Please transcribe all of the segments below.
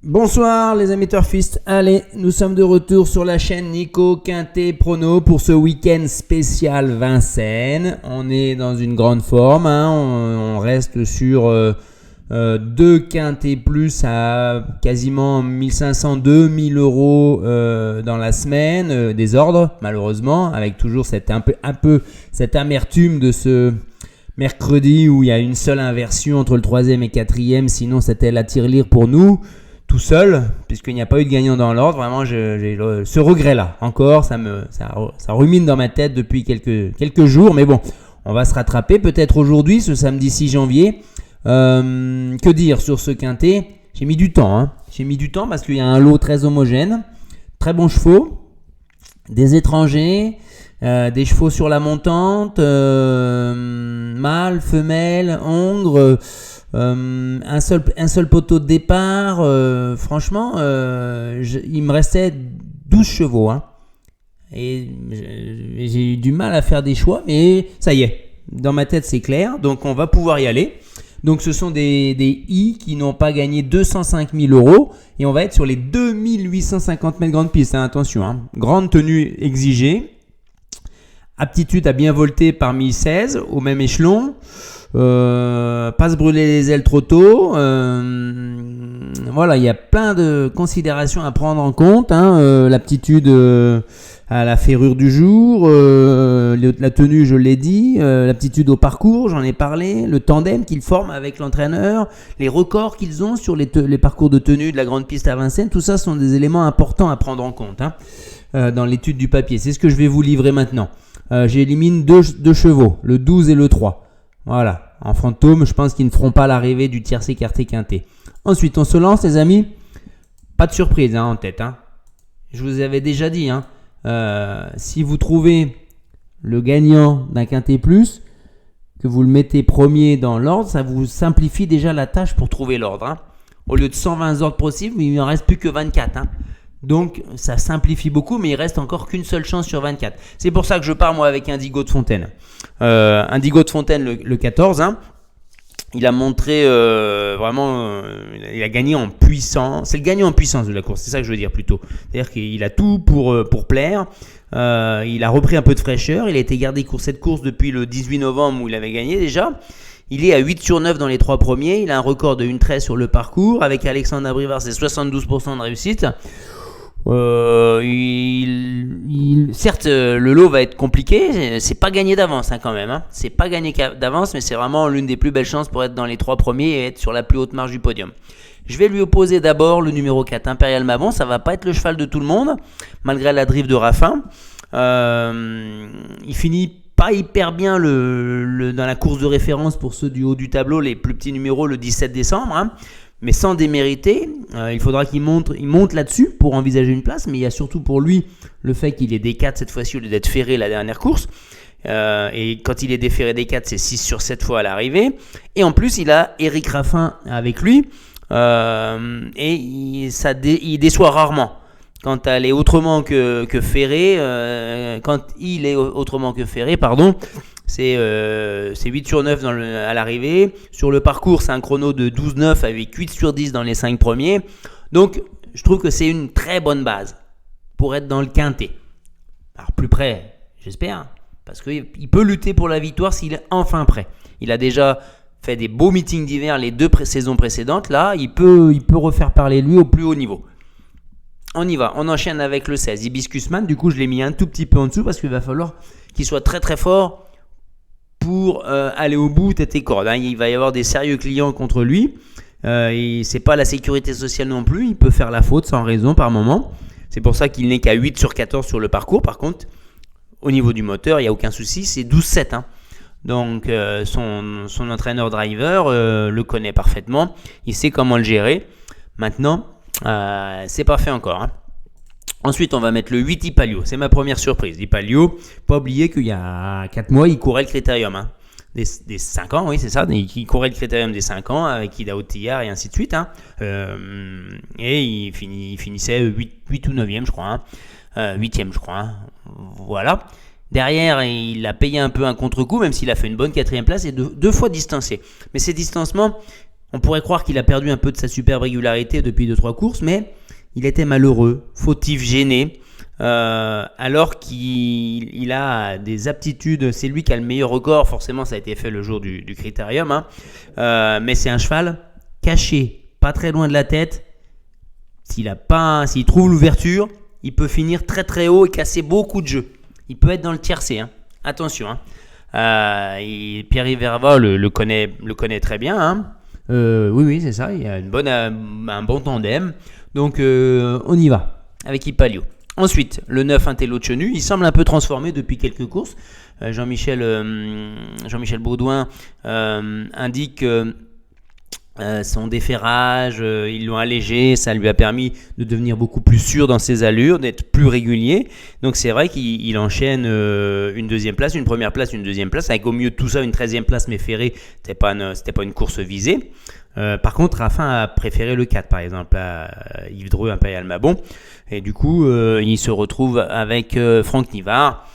Bonsoir les amis turfistes, allez, nous sommes de retour sur la chaîne Nico Quintet Prono pour ce week-end spécial Vincennes. On est dans une grande forme, on reste sur deux Quintet plus à quasiment 1500-2000 euros dans la semaine, des ordres malheureusement, avec toujours cette, un peu cette amertume de ce mercredi où il y a une seule inversion entre le 3e et 4e, sinon c'était la tirelire pour nous. Tout seul, puisqu'il n'y a pas eu de gagnant dans l'ordre, vraiment j'ai ce regret-là. Encore, ça rumine dans ma tête depuis quelques jours, mais bon, on va se rattraper peut-être aujourd'hui, ce samedi 6 janvier. Que dire sur ce quintet ? J'ai mis du temps, parce qu'il y a un lot très homogène, très bons chevaux, des étrangers, des chevaux sur la montante, mâle, femelle, hongre. Un seul poteau de départ, franchement, il me restait 12 chevaux. Et j'ai eu du mal à faire des choix, mais ça y est, dans ma tête c'est clair, donc on va pouvoir y aller. Donc ce sont des I qui n'ont pas gagné 205 000 euros et on va être sur les 2850 mètres grande piste, attention, grande tenue exigée, aptitude à bien volter parmi 16 au même échelon. Pas se brûler les ailes trop tôt. Voilà, il y a plein de considérations à prendre en compte. L'aptitude à la ferrure du jour, la tenue, je l'ai dit, l'aptitude au parcours, j'en ai parlé, le tandem qu'ils forment avec l'entraîneur, les records qu'ils ont sur les parcours de tenue de la grande piste à Vincennes. Tout ça sont des éléments importants à prendre en compte dans l'étude du papier. C'est ce que je vais vous livrer maintenant. J'élimine deux chevaux, le 12 et le 3. Voilà, en fantôme, je pense qu'ils ne feront pas l'arrivée du tiercé écarté quintet. Ensuite, on se lance, les amis. Pas de surprise en tête. Je vous avais déjà dit, si vous trouvez le gagnant d'un quintet plus, que vous le mettez premier dans l'ordre, ça vous simplifie déjà la tâche pour trouver l'ordre. Au lieu de 120 ordres possibles, il ne reste plus que 24. Donc, ça simplifie beaucoup, mais il reste encore qu'une seule chance sur 24. C'est pour ça que je pars, moi, avec Indigo de Fontaine. Indigo de Fontaine, le 14, il a montré vraiment, il a gagné en puissance. C'est le gagnant en puissance de la course, c'est ça que je veux dire plutôt. C'est-à-dire qu'il a tout pour plaire. Il a repris un peu de fraîcheur. Il a été gardé cette course depuis le 18 novembre où il avait gagné déjà. Il est à 8 sur 9 dans les 3 premiers. Il a un record de 1,13 sur le parcours. Avec Alexandre Abrivard, c'est 72% de réussite. Certes, le lot va être compliqué, c'est pas gagné d'avance quand même. C'est pas gagné d'avance, mais c'est vraiment l'une des plus belles chances pour être dans les 3 premiers et être sur la plus haute marge du podium. Je vais lui opposer d'abord le numéro 4, Impérial Mabon. Ça va pas être le cheval de tout le monde, malgré la drift de Raffin. Il finit pas hyper bien dans la course de référence pour ceux du haut du tableau, les plus petits numéros, le 17 décembre. Mais sans démériter, il faudra qu'il monte là-dessus pour envisager une place, mais il y a surtout pour lui le fait qu'il est D4 cette fois-ci au lieu d'être ferré la dernière course. Et quand il est déferré D4, c'est 6 sur 7 fois à l'arrivée. Et en plus, il a Eric Raffin avec lui, et il déçoit rarement. Quand elle est autrement que ferré, c'est 8 sur 9 à l'arrivée. Sur le parcours, c'est un chrono de 12-9 avec 8 sur 10 dans les 5 premiers. Donc, je trouve que c'est une très bonne base pour être dans le quintet. Alors, plus près, j'espère, parce qu'il peut lutter pour la victoire s'il est enfin prêt. Il a déjà fait des beaux meetings d'hiver les 2 saisons précédentes. Là, il peut refaire parler lui au plus haut niveau. On y va, on enchaîne avec le 16, Hibiscusman. Du coup, je l'ai mis un tout petit peu en dessous parce qu'il va falloir qu'il soit très très fort pour aller au bout de tes cordes. Il va y avoir des sérieux clients contre lui. Et c'est pas la sécurité sociale non plus. Il peut faire la faute sans raison par moment. C'est pour ça qu'il n'est qu'à 8 sur 14 sur le parcours. Par contre, au niveau du moteur, il n'y a aucun souci. C'est 12-7. Donc, son entraîneur driver le connaît parfaitement. Il sait comment le gérer. Maintenant, c'est pas fait encore. Ensuite, on va mettre le 8 Ipalio. C'est ma première surprise. Ipalio, pas oublier qu'il y a 4 mois, il courait le critérium. Des 5 ans, oui, c'est ça. Il courait le critérium des 5 ans avec Ida Otillard et ainsi de suite. Et il finissait 8 ou 9e, je crois. 8e, je crois. Voilà. Derrière, il a payé un peu un contre-coup, même s'il a fait une bonne 4e place et deux fois distancé. Mais ces distancements, On pourrait croire qu'il a perdu un peu de sa superbe régularité depuis 2-3 courses, mais il était malheureux, fautif, gêné, alors qu'il a des aptitudes. C'est lui qui a le meilleur record, forcément ça a été fait le jour du critérium, hein. Mais c'est un cheval caché, pas très loin de la tête. S'il trouve l'ouverture, il peut finir très très haut et casser beaucoup de jeux. Il peut être dans le tiercé, hein. Attention, hein. Pierre-Yves Verva le connaît très bien, hein. Oui, c'est ça. Il y a un bon tandem. Donc, on y va avec Ipalio. Ensuite, le 9 Intello de Chenu. Il semble un peu transformé depuis quelques courses. Jean-Michel Baudouin indique son déferrage, ils l'ont allégé, ça lui a permis de devenir beaucoup plus sûr dans ses allures, d'être plus régulier. Donc c'est vrai qu'il enchaîne une deuxième place, une première place, une deuxième place, avec au milieu de tout ça une 13e place, mais Ferré, c'était pas une course visée. Par contre, Raffin a préféré le 4 par exemple, à Yves Dreux, Impérial Mabon, et du coup il se retrouve avec Franck Nivard,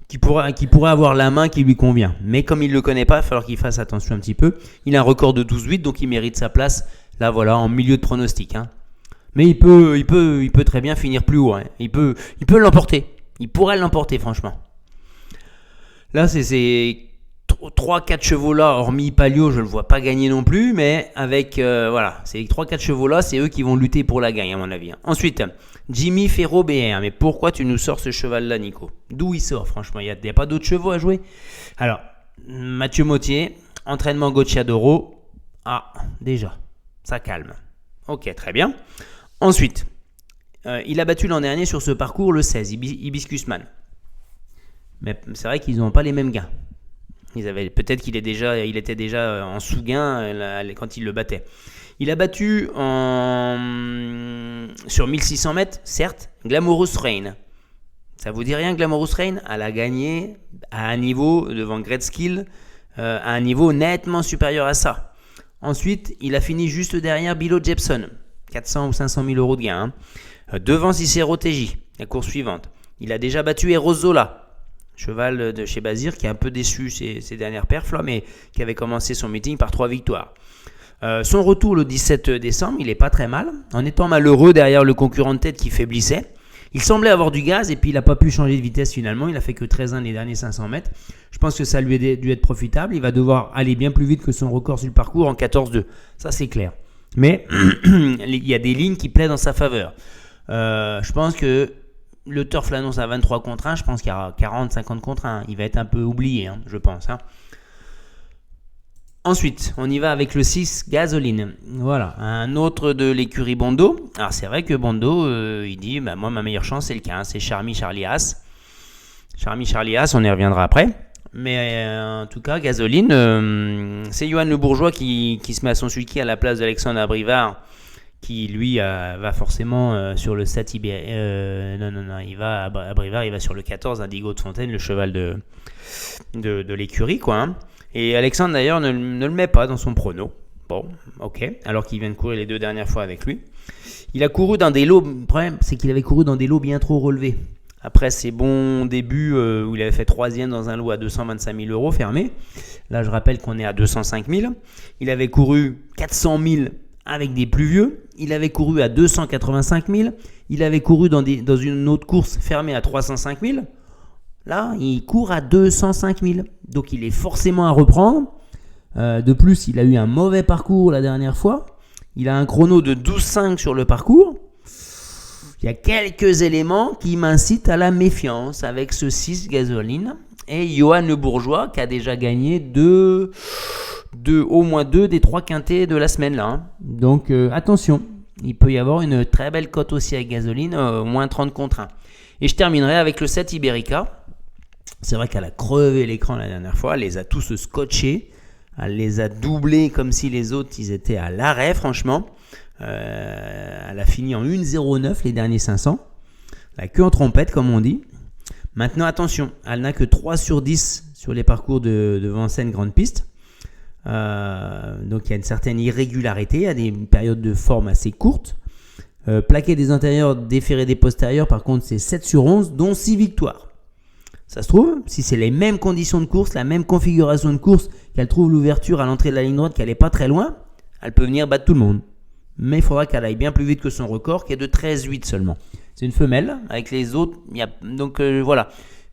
qui pourrait avoir la main qui lui convient. Mais comme il ne le connaît pas, il va falloir qu'il fasse attention un petit peu. Il a un record de 12-8, donc il mérite sa place, là voilà, en milieu de pronostic, hein. Mais il peut très bien finir plus haut, hein. Il peut l'emporter. Il pourrait l'emporter, franchement. Là, c'est ces 3-4 chevaux-là, hormis Palio, je ne le vois pas gagner non plus, mais avec, ces 3-4 chevaux-là, c'est eux qui vont lutter pour la gagne, à mon avis, hein. Ensuite, Jimmy Ferro BR. Mais pourquoi tu nous sors ce cheval-là, Nico? D'où il sort, franchement? Il n'y a pas d'autres chevaux à jouer? Alors, Mathieu Mottier, entraînement Gocciadoro. Ah, déjà, ça calme. Ok, très bien. Ensuite, il a battu l'an dernier sur ce parcours le 16, Hibiscusman. Mais c'est vrai qu'ils n'ont pas les mêmes gains. Peut-être qu'il était déjà en sous-gain quand il le battait. Il a battu sur 1600 mètres, certes, Glamorous Rain. Ça vous dit rien, Glamorous Rain? Elle a gagné à un niveau devant Gretzky, à un niveau nettement supérieur à ça. Ensuite, il a fini juste derrière Bilo Jepson, 400 ou 500 000 euros de gain, hein. Devant Cicero TJ, la course suivante. Il a déjà battu Eros Zola, cheval de chez Bazir, qui est un peu déçu ses dernières perfs, là, mais qui avait commencé son meeting par 3 victoires. Son retour le 17 décembre, il n'est pas très mal, en étant malheureux derrière le concurrent de tête qui faiblissait. Il semblait avoir du gaz et puis il n'a pas pu changer de vitesse finalement, il a fait que 13-1 les derniers 500 mètres. Je pense que ça lui a dû être profitable, il va devoir aller bien plus vite que son record sur le parcours en 14-2, ça c'est clair. Mais il y a des lignes qui plaident en sa faveur. Je pense que le turf l'annonce à 23 contre 1, je pense qu'il y aura 40-50 contre 1, il va être un peu oublié, hein, je pense, hein. Ensuite, on y va avec le 6 Gasoline. Voilà, un autre de l'écurie Bondo. Alors c'est vrai que Bondo, il dit, moi ma meilleure chance c'est le 15, c'est Charmy Charlie As. Charmy Charlie As, on y reviendra après. Mais en tout cas, Gasoline, c'est Johan Le Bourgeois qui se met à son sulky à la place d'Alexandre Abrivard, qui lui va forcément sur le 7 il va à Abrivard, il va sur le 14 Indigo de Fontaine, le cheval de l'écurie, quoi, hein. Et Alexandre d'ailleurs ne le met pas dans son prono. Bon, ok, alors qu'il vient de courir les 2 dernières fois avec lui. Il a couru dans des lots, le problème c'est qu'il avait couru dans des lots bien trop relevés. Après ses bons débuts où il avait fait 3e dans un lot à 225 000 euros fermé, là je rappelle qu'on est à 205 000. Il avait couru 400 000 avec des plus vieux, il avait couru à 285 000, il avait couru dans une autre course fermée à 305 000. Là, il court à 205 000. Donc, il est forcément à reprendre. De plus, il a eu un mauvais parcours la dernière fois. Il a un chrono de 12,5 sur le parcours. Il y a quelques éléments qui m'incitent à la méfiance avec ce 6 Gasoline. Et Johan Le Bourgeois qui a déjà gagné au moins 2 des 3 quintés de la semaine. Là, hein. Donc, attention. Il peut y avoir une très belle cote aussi avec Gasoline, au moins 30 contre 1. Et je terminerai avec le 7 Iberica. C'est vrai qu'elle a crevé l'écran la dernière fois, elle les a tous scotchés, elle les a doublés comme si les autres ils étaient à l'arrêt, franchement. Elle a fini en 1,09 les derniers 500, la queue en trompette comme on dit. Maintenant attention, elle n'a que 3 sur 10 sur les parcours de Vincennes Grande Piste. Donc il y a une certaine irrégularité, il y a des périodes de forme assez courtes. Plaqué des intérieurs, déféré des postérieurs, par contre c'est 7 sur 11, dont 6 victoires. Ça se trouve, si c'est les mêmes conditions de course, la même configuration de course, qu'elle trouve l'ouverture à l'entrée de la ligne droite, qu'elle n'est pas très loin, elle peut venir battre tout le monde. Mais il faudra qu'elle aille bien plus vite que son record, qui est de 13,8 seulement. C'est une femelle. Avec les autres, donc voilà.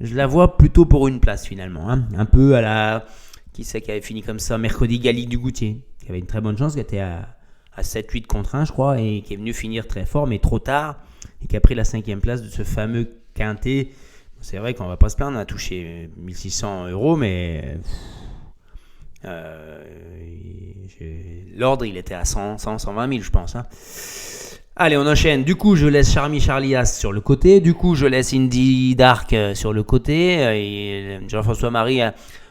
Je la vois plutôt pour une place finalement. Hein. Un peu à la... Qui c'est qui avait fini comme ça? Mercredi Gallique du Goutier, qui avait une très bonne chance, qui était à 7-8 contre 1, je crois, et qui est venu finir très fort, mais trop tard, et qui a pris la 5e place de ce fameux quintet. C'est vrai qu'on va pas se plaindre, on a touché 1600 €, mais l'ordre, il était à 120 000, je pense. Hein. Allez, on enchaîne. Du coup, je laisse Charlie As sur le côté. Du coup, je laisse Indy Dark sur le côté. Et Jean-François Marie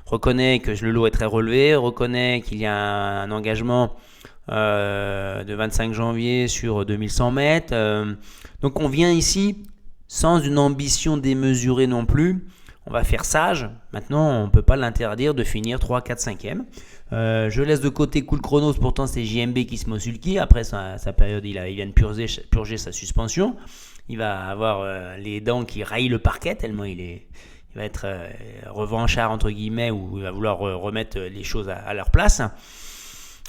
reconnaît que le lot est très relevé, reconnaît qu'il y a un engagement de 25 janvier sur 2100 mètres. Donc, on vient ici sans une ambition démesurée non plus. On va faire sage. Maintenant, on ne peut pas l'interdire de finir 3, 4, 5e. Je laisse de côté Cool Chronos. Pourtant, c'est JMB qui se sulky. Après sa période, il vient de purger sa suspension. Il va avoir les dents qui raillent le parquet tellement il va être revanchard, entre guillemets, ou il va vouloir remettre les choses à leur place.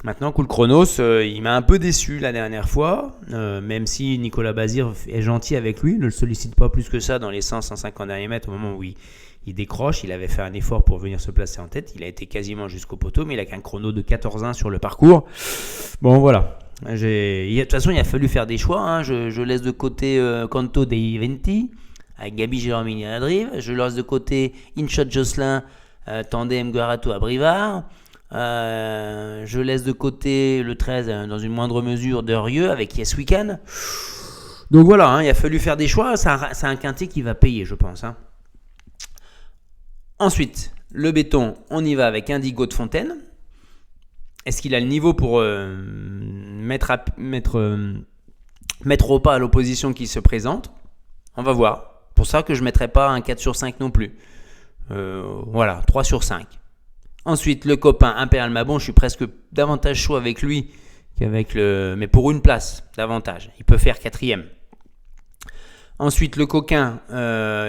Maintenant, Cool Chronos, il m'a un peu déçu la dernière fois, même si Nicolas Bazir est gentil avec lui, ne le sollicite pas plus que ça dans les 100-150 derniers mètres au moment où il décroche. Il avait fait un effort pour venir se placer en tête, il a été quasiment jusqu'au poteau, mais il a qu'un chrono de 14-1 sur le parcours. Bon, voilà. De toute façon, il a fallu faire des choix. Hein. Je laisse de côté Canto dei Venti, avec Gabi Giromini à la drive. Je laisse de côté Inshot Jocelyn, Tandem Guarato à Brivard. Je laisse de côté le 13 dans une moindre mesure de Rieux avec Yes Weekend. Donc voilà, hein, il a fallu faire des choix. C'est un quintet qui va payer, je pense. Hein. Ensuite, le béton, on y va avec Indigo de Fontaine. Est-ce qu'il a le niveau pour mettre au pas à l'opposition qui se présente? On va voir. Pour ça que je ne mettrai pas un 4 sur 5 non plus. Voilà, 3 sur 5. Ensuite, le copain Impérial Mabon, je suis presque davantage chaud avec lui qu'avec mais pour une place, davantage. Il peut faire 4e. Ensuite, le coquin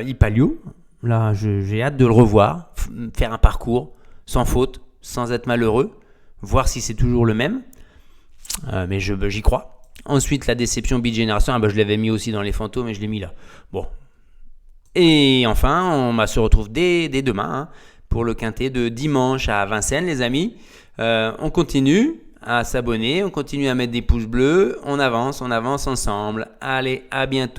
Ipalio. Là, j'ai hâte de le revoir, faire un parcours sans faute, sans être malheureux, voir si c'est toujours le même. Mais j'y crois. Ensuite, la déception Beat Generation, je l'avais mis aussi dans les fantômes, mais je l'ai mis là. Bon. Et enfin, on se retrouve dès demain, hein, pour le quintet de dimanche à Vincennes, les amis. On continue à s'abonner, on continue à mettre des pouces bleus, on avance ensemble. Allez, à bientôt.